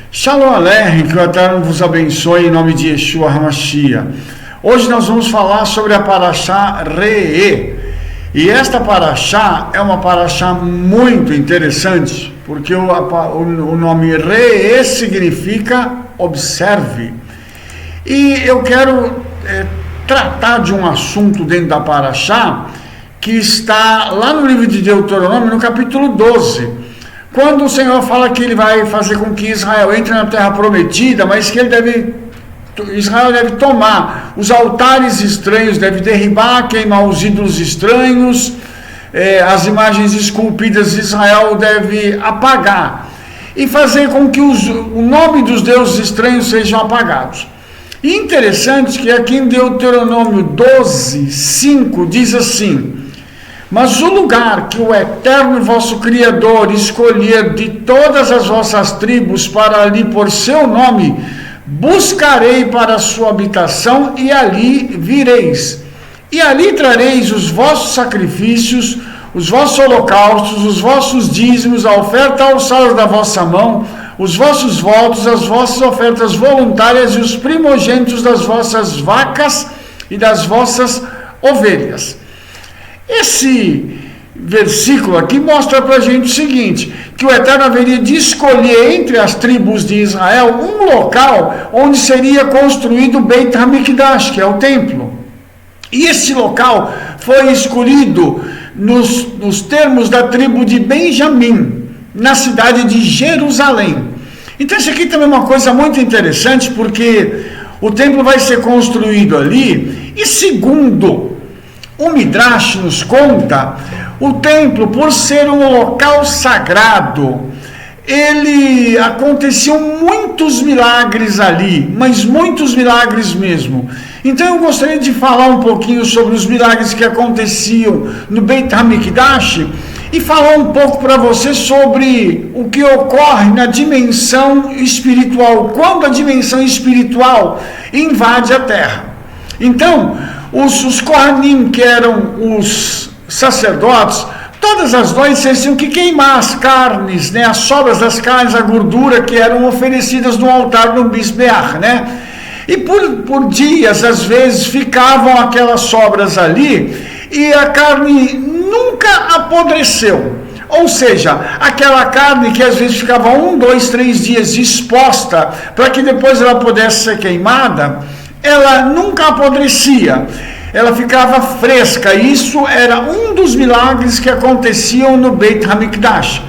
Shalom Aleichem, que o Eterno vos abençoe em nome de Yeshua HaMashiach. Hoje nós vamos falar sobre a Parashá Re'eh. E esta Parashá é uma Parashá muito interessante, porque o nome Re'eh significa observe. E eu quero tratar de um assunto dentro da Parashá que está lá no livro de Deuteronômio, no capítulo 12. Quando o Senhor fala que ele vai fazer com que Israel entre na terra prometida, mas que Israel deve tomar os altares estranhos, deve derribar, queimar os ídolos estranhos, as imagens esculpidas de Israel deve apagar e fazer com que o nome dos deuses estranhos sejam apagados. E interessante que aqui em Deuteronômio 12, 5 diz assim: mas o lugar que o Eterno vosso Criador escolher de todas as vossas tribos para ali pôr seu nome, buscarei para a sua habitação e ali vireis. E ali trareis os vossos sacrifícios, os vossos holocaustos, os vossos dízimos, a oferta alçada da vossa mão, os vossos votos, as vossas ofertas voluntárias e os primogênitos das vossas vacas e das vossas ovelhas. Esse versículo aqui mostra para a gente o seguinte, que o Eterno haveria de escolher entre as tribos de Israel um local onde seria construído o Beit HaMikdash, que é o templo. E esse local foi escolhido nos termos da tribo de Benjamim, na cidade de Jerusalém. Então isso aqui também é uma coisa muito interessante, porque o templo vai ser construído ali, e segundo o Midrash nos conta, o templo, por ser um local sagrado, aconteciam muitos milagres ali, mas muitos milagres mesmo. Então eu gostaria de falar um pouquinho sobre os milagres que aconteciam no Beit HaMikdash e falar um pouco para você sobre o que ocorre na dimensão espiritual, quando a dimensão espiritual invade a terra. Então, os Kohanim, que eram os sacerdotes, todas as noites eles tinham que queimar as carnes, as sobras das carnes, a gordura que eram oferecidas no altar no Mizbeach, E por dias, às vezes, ficavam aquelas sobras ali e a carne nunca apodreceu. Ou seja, aquela carne que às vezes ficava 1, 2, 3 dias exposta para que depois ela pudesse ser queimada, ela nunca apodrecia, ela ficava fresca. Isso era um dos milagres que aconteciam no Beit HaMikdash.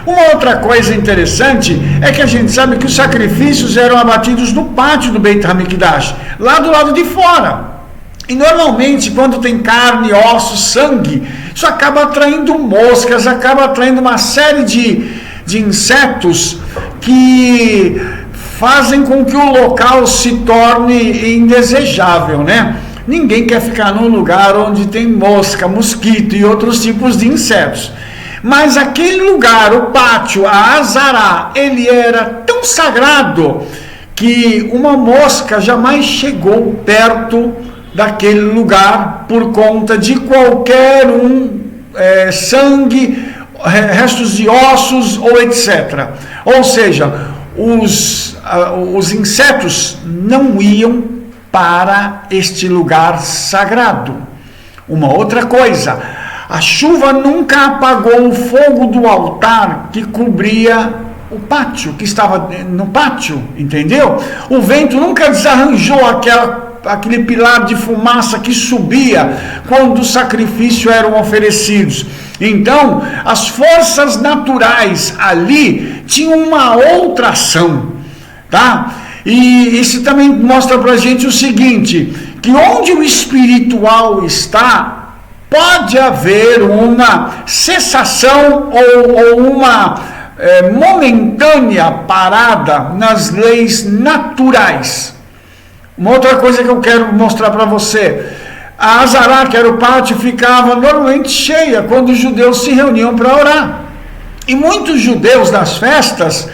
Uma outra coisa interessante é que a gente sabe que os sacrifícios eram abatidos no pátio do Beit HaMikdash, lá do lado de fora. E normalmente quando tem carne, ossos, sangue, isso acaba atraindo moscas, acaba atraindo uma série de insetos que fazem com que o local se torne indesejável, Ninguém quer ficar num lugar onde tem mosca, mosquito e outros tipos de insetos. Mas aquele lugar, o pátio, a Azará, ele era tão sagrado que uma mosca jamais chegou perto daquele lugar por conta de qualquer sangue, restos de ossos ou etc. Ou seja, os insetos não iam para este lugar sagrado. Uma outra coisa, a chuva nunca apagou o fogo do altar que cobria o pátio, que estava no pátio, entendeu? O vento nunca desarranjou aquele pilar de fumaça que subia quando os sacrifícios eram oferecidos. Então, as forças naturais ali tinham uma outra ação, E isso também mostra para a gente o seguinte, que onde o espiritual está, pode haver uma cessação ou uma momentânea parada nas leis naturais. Uma outra coisa que eu quero mostrar para você, a Azará, que era o pátio, ficava normalmente cheia quando os judeus se reuniam para orar. E muitos judeus nas festas,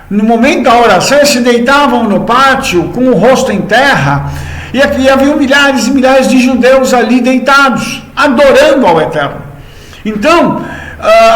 no momento da oração, se deitavam no pátio com o rosto em terra, e aqui havia milhares e milhares de judeus ali deitados, adorando ao Eterno. Então,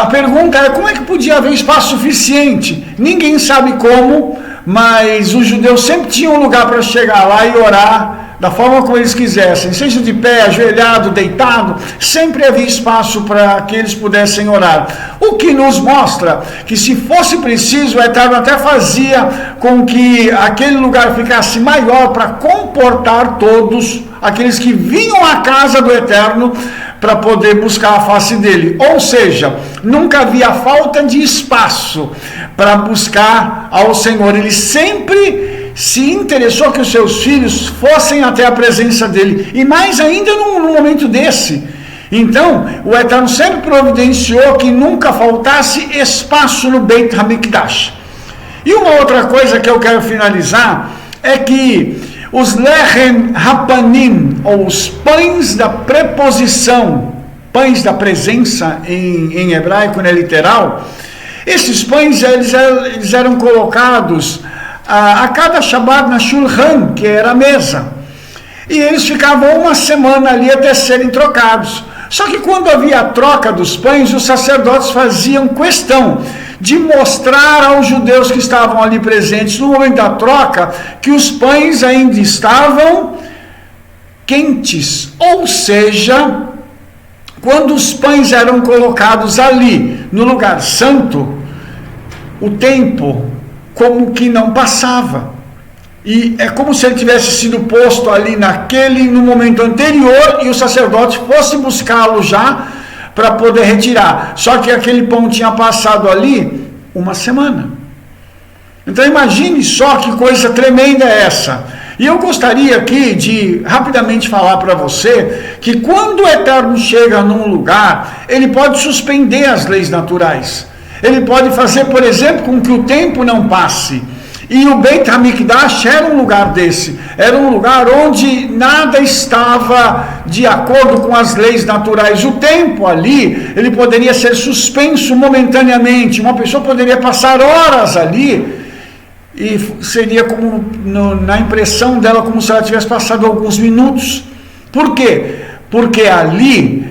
a pergunta é: como é que podia haver espaço suficiente? Ninguém sabe como, mas os judeus sempre tinham um lugar para chegar lá e orar da forma como eles quisessem, seja de pé, ajoelhado, deitado, sempre havia espaço para que eles pudessem orar. O que nos mostra que, se fosse preciso, o Eterno até fazia com que aquele lugar ficasse maior para comportar todos aqueles que vinham à casa do Eterno para poder buscar a face dele. Ou seja, nunca havia falta de espaço para buscar ao Senhor. Ele sempre se interessou que os seus filhos fossem até a presença dele, e mais ainda num momento desse. Então, o Eterno sempre providenciou que nunca faltasse espaço no Beit HaMikdash. E uma outra coisa que eu quero finalizar é que os Lechem Hapanim, ou os pães da preposição, pães da presença em hebraico, né, literal, esses pães eles eram colocados a cada Shabbat na Shulchan, que era a mesa, e eles ficavam uma semana ali até serem trocados. Só que quando havia a troca dos pães, os sacerdotes faziam questão de mostrar aos judeus que estavam ali presentes no momento da troca que os pães ainda estavam quentes. Ou seja, quando os pães eram colocados ali no lugar santo, o tempo como que não passava, e é como se ele tivesse sido posto ali no momento anterior, e o sacerdote fosse buscá-lo já para poder retirar, só que aquele pão tinha passado ali uma semana. Então imagine só que coisa tremenda é essa. E eu gostaria aqui de rapidamente falar para você que quando o Eterno chega num lugar, ele pode suspender as leis naturais. Ele pode fazer, por exemplo, com que o tempo não passe. E o Beit HaMikdash era um lugar desse. Era um lugar onde nada estava de acordo com as leis naturais. O tempo ali, ele poderia ser suspenso momentaneamente. Uma pessoa poderia passar horas ali e seria como na impressão dela como se ela tivesse passado alguns minutos. Por quê? Porque ali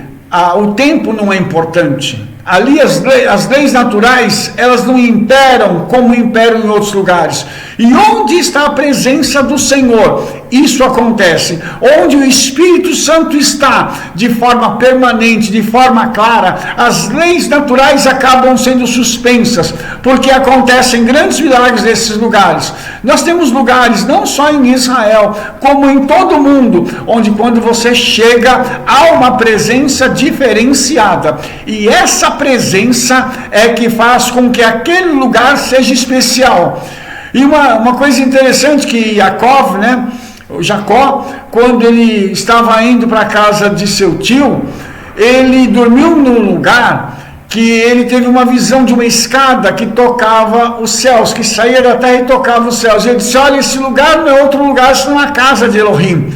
o tempo não é importante. Ali as leis naturais, elas não imperam como imperam em outros lugares. E onde está a presença do Senhor? Isso acontece. Onde o Espírito Santo está de forma permanente, de forma clara, as leis naturais acabam sendo suspensas, porque acontecem grandes milagres nesses lugares. Nós temos lugares, não só em Israel, como em todo o mundo, onde quando você chega, há uma presença diferenciada. E essa presença é que faz com que aquele lugar seja especial. E uma coisa interessante que Jacó, quando ele estava indo para a casa de seu tio, ele dormiu num lugar que ele teve uma visão de uma escada que tocava os céus, que saía da terra e tocava os céus. Ele disse: olha, esse lugar não é outro lugar senão a casa de Elohim.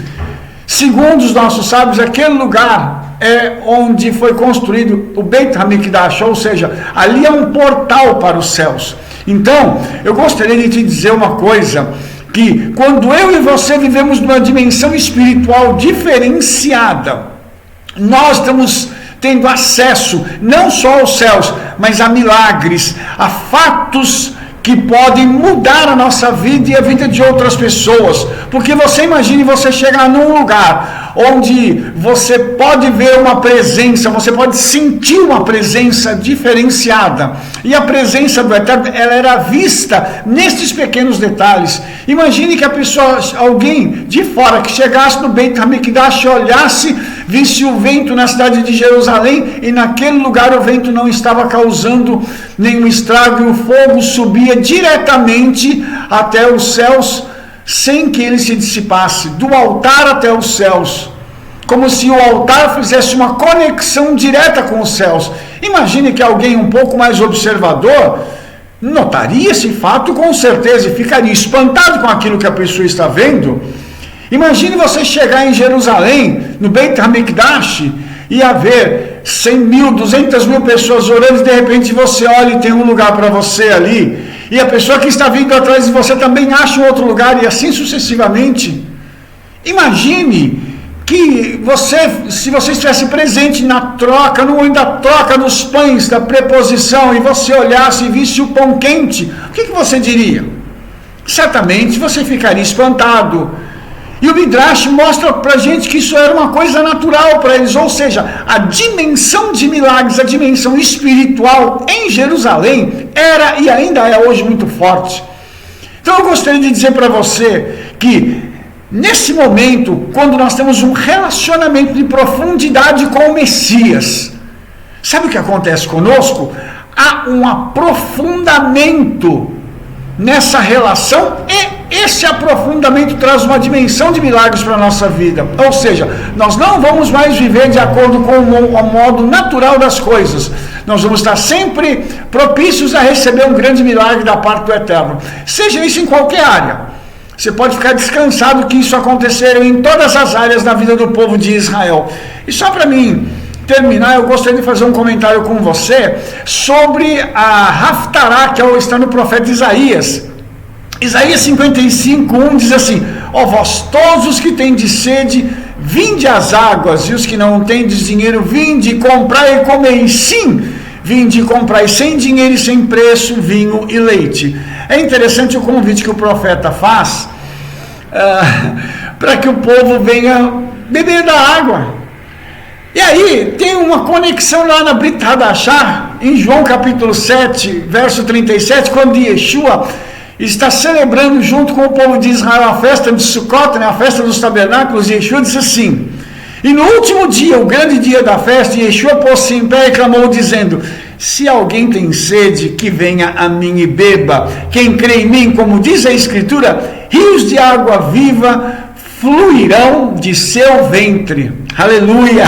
Segundo os nossos sábios, aquele lugar é onde foi construído o Beit HaMikdash, ou seja, ali é um portal para os céus. Então, eu gostaria de te dizer uma coisa, que quando eu e você vivemos numa dimensão espiritual diferenciada, nós estamos tendo acesso não só aos céus, mas a milagres, a fatos que podem mudar a nossa vida e a vida de outras pessoas. Porque você imagine você chegar num lugar onde você pode ver uma presença, você pode sentir uma presença diferenciada. E a presença do Eterno, ela era vista nestes pequenos detalhes. Imagine que alguém de fora que chegasse no Beit HaMikdash, olhasse, visse o vento na cidade de Jerusalém, e naquele lugar o vento não estava causando nenhum estrago, e o fogo subia diretamente até os céus, sem que ele se dissipasse, do altar até os céus, como se o altar fizesse uma conexão direta com os céus. Imagine que alguém um pouco mais observador notaria esse fato com certeza e ficaria espantado com aquilo que a pessoa está vendo. Imagine você chegar em Jerusalém, no Beit HaMikdash, e haver 100 mil, 200 mil pessoas orando, e de repente você olha e tem um lugar para você ali, e a pessoa que está vindo atrás de você também acha um outro lugar, e assim sucessivamente. Imagine que se você estivesse presente na troca, no momento da troca dos pães, da preposição, e você olhasse e visse o pão quente, o que você diria? Certamente você ficaria espantado. E o Midrash mostra para a gente que isso era uma coisa natural para eles, ou seja, a dimensão de milagres, a dimensão espiritual em Jerusalém era e ainda é hoje muito forte. Então eu gostaria de dizer para você que nesse momento, quando nós temos um relacionamento de profundidade com o Messias, sabe o que acontece conosco? Há um aprofundamento nessa relação e esse aprofundamento traz uma dimensão de milagres para a nossa vida. Ou seja, nós não vamos mais viver de acordo com o modo natural das coisas. Nós vamos estar sempre propícios a receber um grande milagre da parte do Eterno. Seja isso em qualquer área. Você pode ficar descansado que isso aconteceu em todas as áreas da vida do povo de Israel. E só para mim terminar, eu gostaria de fazer um comentário com você sobre a Haftará, que está no profeta Isaías. Isaías 55:1 diz assim: ó vós todos os que tendes sede, vinde às águas, e os que não tendes dinheiro, vinde comprai e comei. Sim, vinde e comprai sem dinheiro e sem preço vinho e leite. É interessante o convite que o profeta faz para que o povo venha beber da água. E aí tem uma conexão lá na Brit Hadashah, em João capítulo 7, verso 37, quando Yeshua está celebrando junto com o povo de Israel a festa de Sukkot, a festa dos tabernáculos. Yeshua disse assim: e no último dia, o grande dia da festa, Yeshua pôs-se em pé e clamou dizendo: se alguém tem sede, que venha a mim e beba. Quem crê em mim, como diz a Escritura, rios de água viva fluirão de seu ventre. Aleluia!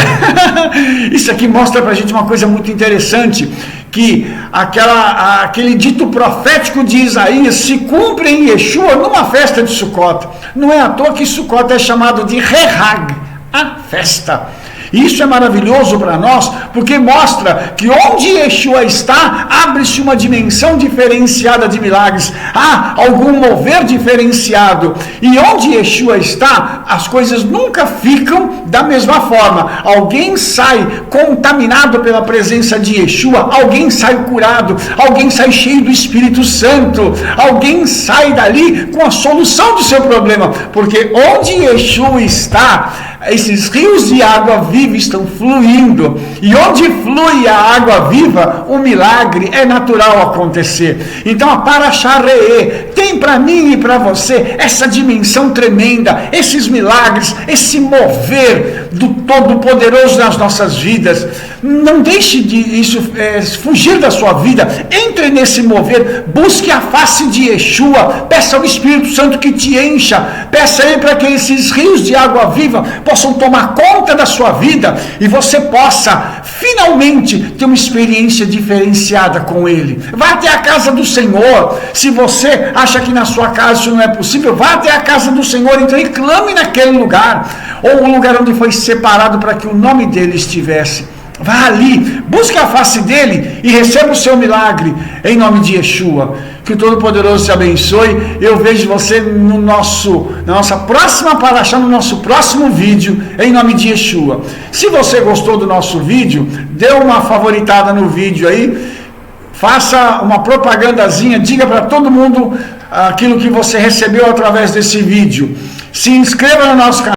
Isso aqui mostra para a gente uma coisa muito interessante, que aquele dito profético de Isaías se cumpre em Yeshua numa festa de Sukkot. Não é à toa que Sukkot é chamado de Rehag, a festa. E isso é maravilhoso para nós, porque mostra que onde Yeshua está, abre-se uma dimensão diferenciada de milagres, há algum mover diferenciado, e onde Yeshua está, as coisas nunca ficam da mesma forma. Alguém sai contaminado pela presença de Yeshua, alguém sai curado, alguém sai cheio do Espírito Santo, alguém sai dali com a solução do seu problema, porque onde Yeshua está, esses rios de água viva estão fluindo, e onde flui a água viva, o milagre é natural acontecer. Então a Parashá Re'eh tem para mim e para você essa dimensão tremenda, esses milagres, esse mover do Todo-Poderoso nas nossas vidas. Não deixe isso fugir da sua vida, entre nesse mover, busque a face de Yeshua, peça ao Espírito Santo que te encha, peça a Ele para que esses rios de água viva possam tomar conta da sua vida e você possa finalmente ter uma experiência diferenciada com Ele. Vá até a casa do Senhor. Se você acha que na sua casa isso não é possível, vá até a casa do Senhor, então, e clame naquele lugar, ou um lugar onde foi separado para que o nome dele estivesse. Vá ali, busque a face dele e receba o seu milagre, em nome de Yeshua. Que o Todo-Poderoso te abençoe. Eu vejo você na nossa próxima parashá, no nosso próximo vídeo, em nome de Yeshua. Se você gostou do nosso vídeo, dê uma favoritada no vídeo aí, faça uma propagandazinha, diga para todo mundo aquilo que você recebeu através desse vídeo. Se inscreva no nosso canal.